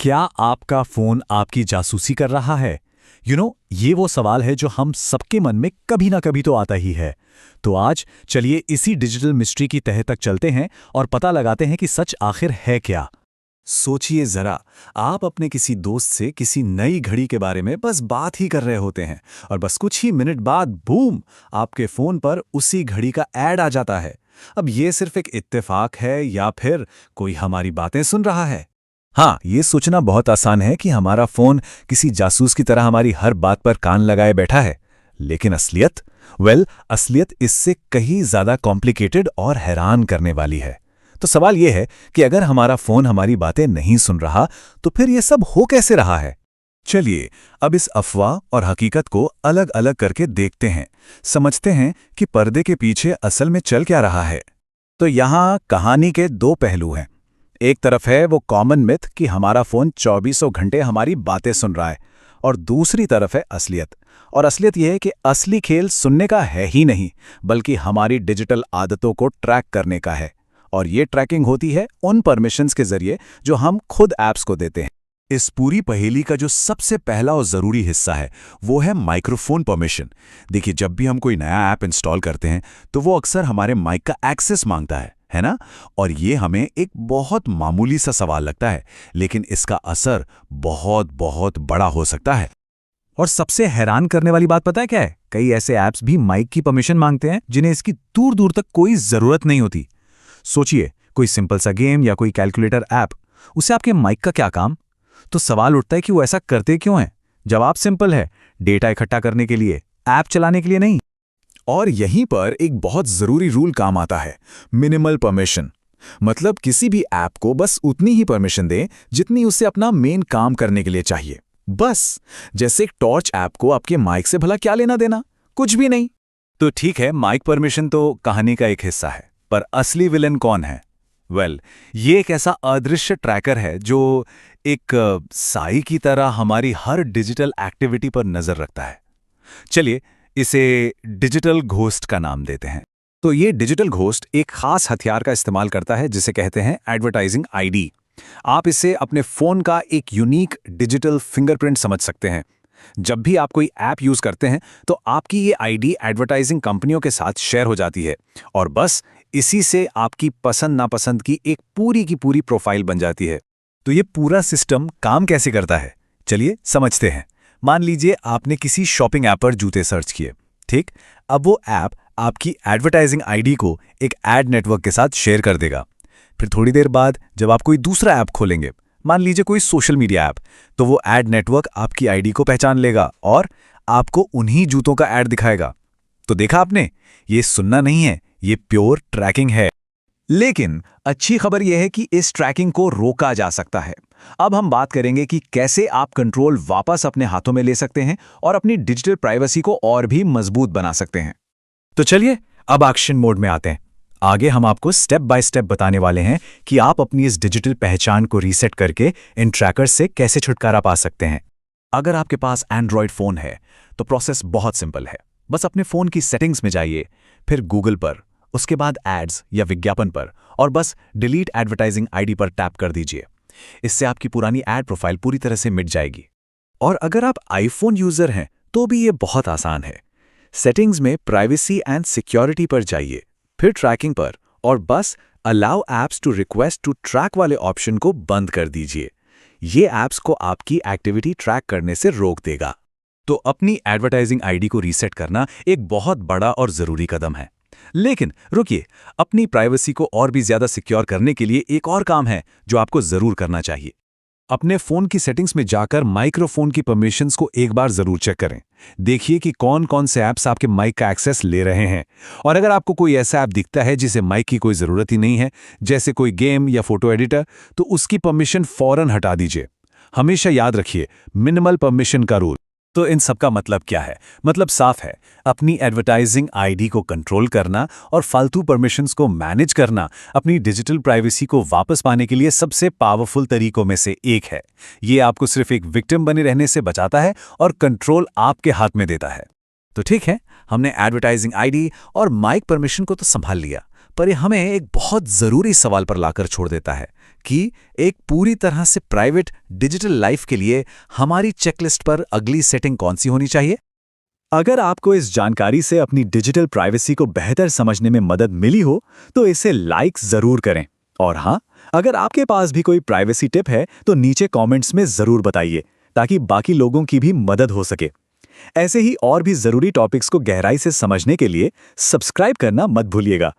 क्या आपका फोन आपकी जासूसी कर रहा है? ये वो सवाल है जो हम सबके मन में कभी ना कभी तो आता ही है। तो आज चलिए इसी डिजिटल मिस्ट्री की तह तक चलते हैं और पता लगाते हैं कि सच आखिर है क्या। सोचिए जरा, आप अपने किसी दोस्त से किसी नई घड़ी के बारे में बस बात ही कर रहे होते हैं और बस कुछ ही मिनट बाद बूम, आपके फोन पर उसी घड़ी का ऐड आ जाता है। अब ये सिर्फ एक इत्तेफाक है या फिर कोई हमारी बातें सुन रहा है? हाँ, ये सोचना बहुत आसान है कि हमारा फोन किसी जासूस की तरह हमारी हर बात पर कान लगाए बैठा है। लेकिन असलियत? असलियत इससे कहीं ज्यादा कॉम्प्लिकेटेड और हैरान करने वाली है। तो सवाल यह है कि अगर हमारा फोन हमारी बातें नहीं सुन रहा, तो फिर यह सब हो कैसे रहा है? चलिए अब इस अफवाह और हकीकत को अलग अलग करके देखते हैं, समझते हैं कि पर्दे के पीछे असल में चल क्या रहा है। तो यहाँ कहानी के दो पहलू हैं। एक तरफ है वो कॉमन मिथ कि हमारा फोन 24 घंटे हमारी बातें सुन रहा है, और दूसरी तरफ है असलियत। और असलियत यह है कि असली खेल सुनने का है ही नहीं, बल्कि हमारी डिजिटल आदतों को ट्रैक करने का है। और ये ट्रैकिंग होती है उन परमिशंस के जरिए जो हम खुद ऐप्स को देते हैं। इस पूरी पहेली का जो सबसे पहला और जरूरी हिस्सा है वो है माइक्रोफोन परमिशन। देखिए, जब भी हम कोई नया ऐप इंस्टॉल करते हैं तो वो अक्सर हमारे माइक का एक्सेस मांगता है ना? और ये हमें एक बहुत मामूली सा सवाल लगता है, लेकिन इसका असर बहुत बहुत बड़ा हो सकता है। और सबसे हैरान करने वाली बात पता है क्या है? कई ऐसे ऐप्स भी माइक की परमिशन मांगते हैं जिन्हें इसकी दूर दूर तक कोई जरूरत नहीं होती। सोचिए, कोई सिंपल सा गेम या कोई कैलकुलेटर ऐप, उससे आपके माइक का क्या काम? तो सवाल उठता है कि वो ऐसा करते क्यों हैं? जवाब सिंपल है, डेटा इकट्ठा करने के लिए, ऐप चलाने के लिए नहीं। और यहीं पर एक बहुत जरूरी रूल काम आता है, मिनिमल परमिशन। मतलब किसी भी ऐप को बस उतनी ही परमिशन दें जितनी उसे अपना मेन काम करने के लिए चाहिए। बस जैसे एक टॉर्च ऐप को आपके माइक से भला क्या लेना देना? कुछ भी नहीं। तो ठीक है, माइक परमिशन तो कहानी का एक हिस्सा है, पर असली विलन कौन है? ये एक ऐसा अदृश्य ट्रैकर है जो एक साई की तरह हमारी हर डिजिटल एक्टिविटी पर नजर रखता है। चलिए इसे डिजिटल घोस्ट का नाम देते हैं। तो ये डिजिटल घोस्ट एक खास हथियार का इस्तेमाल करता है जिसे कहते हैं एडवर्टाइजिंग आईडी। आप इसे अपने फोन का एक यूनिक डिजिटल फिंगरप्रिंट समझ सकते हैं। जब भी आप कोई ऐप यूज करते हैं तो आपकी ये आईडी एडवर्टाइजिंग कंपनियों के साथ शेयर हो जाती है, और बस इसी से आपकी पसंद नापसंद की एक पूरी की पूरी प्रोफाइल बन जाती है। तो ये पूरा सिस्टम काम कैसे करता है, चलिए समझते हैं। मान लीजिए आपने किसी शॉपिंग ऐप पर जूते सर्च किए, ठीक? अब वो ऐप आपकी एडवर्टाइजिंग आईडी को एक एड नेटवर्क के साथ शेयर कर देगा। फिर थोड़ी देर बाद जब आप कोई दूसरा ऐप खोलेंगे, मान लीजिए कोई सोशल मीडिया ऐप, तो वो एड नेटवर्क आपकी आईडी को पहचान लेगा और आपको उन्हीं जूतों का ऐड दिखाएगा। तो देखा आपने, ये सुनना नहीं है, ये प्योर ट्रैकिंग है। लेकिन अच्छी खबर यह है कि इस ट्रैकिंग को रोका जा सकता है। अब हम बात करेंगे कि कैसे आप कंट्रोल वापस अपने हाथों में ले सकते हैं और अपनी डिजिटल प्राइवेसी को और भी मजबूत बना सकते हैं। तो चलिए अब एक्शन मोड में आते हैं। आगे हम आपको स्टेप बाय स्टेप बताने वाले हैं कि आप अपनी इस डिजिटल पहचान को रीसेट करके इन ट्रैकर्स से कैसे छुटकारा पा सकते हैं। अगर आपके पास एंड्रॉयड फोन है तो प्रोसेस बहुत सिंपल है। बस अपने फोन की सेटिंग्स में जाइए, फिर गूगल पर, उसके बाद एड्स या विज्ञापन पर, और बस डिलीट एडवर्टाइजिंग आईडी पर टैप कर दीजिए। इससे आपकी पुरानी एड प्रोफाइल पूरी तरह से मिट जाएगी। और अगर आप आईफोन यूजर हैं तो भी ये बहुत आसान है। सेटिंग्स में प्राइवेसी एंड सिक्योरिटी पर जाइए, फिर ट्रैकिंग पर, और बस allow apps to request to track वाले ऑप्शन को बंद कर दीजिए। ये ऐप्स को आपकी एक्टिविटी ट्रैक करने से रोक देगा। तो अपनी एडवर्टाइजिंग आईडी को रीसेट करना एक बहुत बड़ा और जरूरी कदम है। लेकिन रुकिए, अपनी प्राइवेसी को और भी ज्यादा सिक्योर करने के लिए एक और काम है जो आपको जरूर करना चाहिए। अपने फोन की सेटिंग्स में जाकर माइक्रोफोन की परमिशंस को एक बार जरूर चेक करें। देखिए कि कौन कौन से ऐप्स आपके माइक का एक्सेस ले रहे हैं। और अगर आपको कोई ऐसा ऐप दिखता है जिसे माइक की कोई जरूरत ही नहीं है, जैसे कोई गेम या फोटो एडिटर, तो उसकी परमिशन फौरन हटा दीजिए। हमेशा याद रखिए, मिनिमल परमिशन का रूल। तो इन सब का मतलब क्या है? मतलब साफ है, अपनी एडवर्टाइजिंग आईडी को कंट्रोल करना और फालतू परमिशंस को मैनेज करना अपनी डिजिटल प्राइवेसी को वापस पाने के लिए सबसे पावरफुल तरीकों में से एक है। ये आपको सिर्फ एक विक्टिम बने रहने से बचाता है और कंट्रोल आपके हाथ में देता है। तो ठीक है, हमने एडवर्टाइजिंग आईडी और माइक परमिशन को तो संभाल लिया, पर ये हमें एक बहुत जरूरी सवाल पर लाकर छोड़ देता है कि एक पूरी तरह से प्राइवेट डिजिटल लाइफ के लिए हमारी चेकलिस्ट पर अगली सेटिंग कौन सी होनी चाहिए? अगर आपको इस जानकारी से अपनी डिजिटल प्राइवेसी को बेहतर समझने में मदद मिली हो, तो इसे लाइक जरूर करें। और हाँ, अगर आपके पास भी कोई प्राइवेसी टिप है तो नीचे कमेंट्स में जरूर बताइए, ताकि बाकी लोगों की भी मदद हो सके। ऐसे ही और भी जरूरी टॉपिक्स को गहराई से समझने के लिए सब्सक्राइब करना मत भूलिएगा।